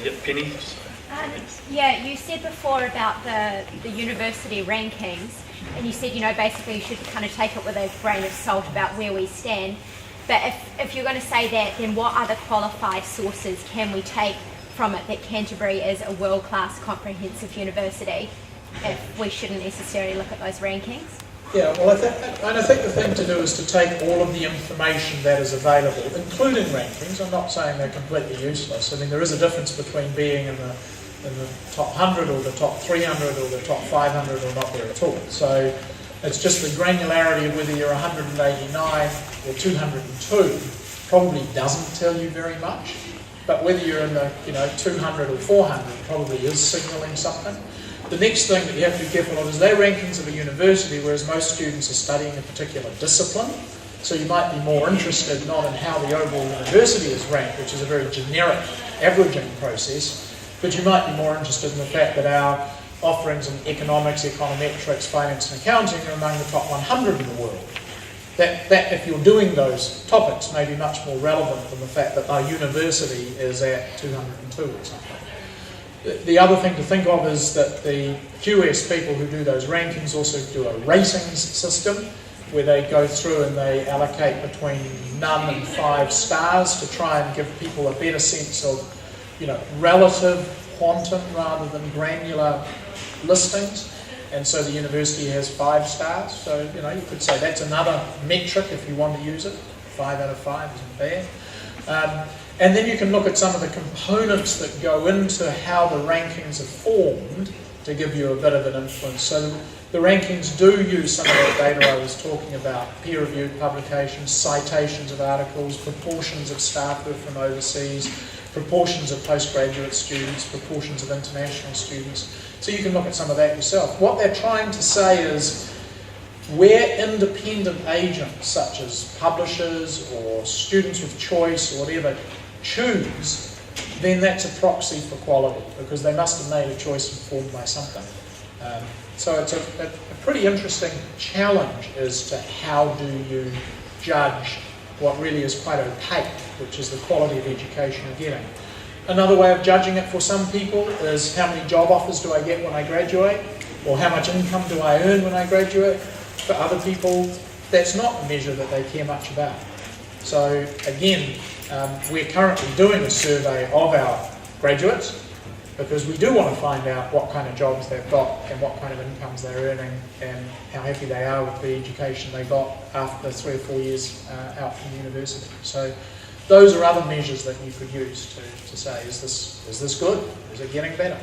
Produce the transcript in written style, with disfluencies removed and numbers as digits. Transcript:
Yeah, Penny? Yeah, you said before about the university rankings, and you said, you know, basically you should kind of take it with a grain of salt about where we stand. But if you're going to say that, then what other qualified sources can we take from it that Canterbury is a world-class comprehensive university if we shouldn't necessarily look at those rankings? Yeah, well, I think the thing to do is to take all of the information that is available, including rankings. I'm not saying they're completely useless. I mean, there is a difference between being in the top 100 or the top 300 or the top 500 or not there at all. So it's just the granularity of whether you're 189 or 202 probably doesn't tell you very much. But whether you're in the 200 or 400 probably is signalling something. The next thing that you have to be careful of is they're rankings of a university, whereas most students are studying a particular discipline. So you might be more interested not in how the overall university is ranked, which is a very generic averaging process, but you might be more interested in the fact that our offerings in economics, econometrics, finance and accounting are among the top 100 in the world. That if you're doing those topics may be much more relevant than the fact that our university is at 202 or something. The other thing to think of is that the QS people who do those rankings also do a ratings system where they go through and they allocate between none and 5 stars to try and give people a better sense of, relative quantum rather than granular listings. And so the university has 5 stars. So, you could say that's another metric if you want to use it. 5 out of 5 isn't bad. And then you can look at some of the components that go into how the rankings are formed to give you a bit of an influence. So the rankings do use some of that data I was talking about, peer-reviewed publications, citations of articles, proportions of staff who are from overseas, proportions of postgraduate students, proportions of international students. So you can look at some of that yourself. What they're trying to say is where independent agents such as publishers or students with choice or whatever choose, then that's a proxy for quality because they must have made a choice informed by something. So it's a pretty interesting challenge as to how do you judge what really is quite opaque, which is the quality of education you're getting. Another way of judging it for some people is how many job offers do I get when I graduate, or how much income do I earn when I graduate. For other people, that's not a measure that they care much about. So again, we're currently doing a survey of our graduates because we do want to find out what kind of jobs they've got and what kind of incomes they're earning and how happy they are with the education they got after 3 or 4 years out from university. So those are other measures that you could use to say, is this good? Is it getting better?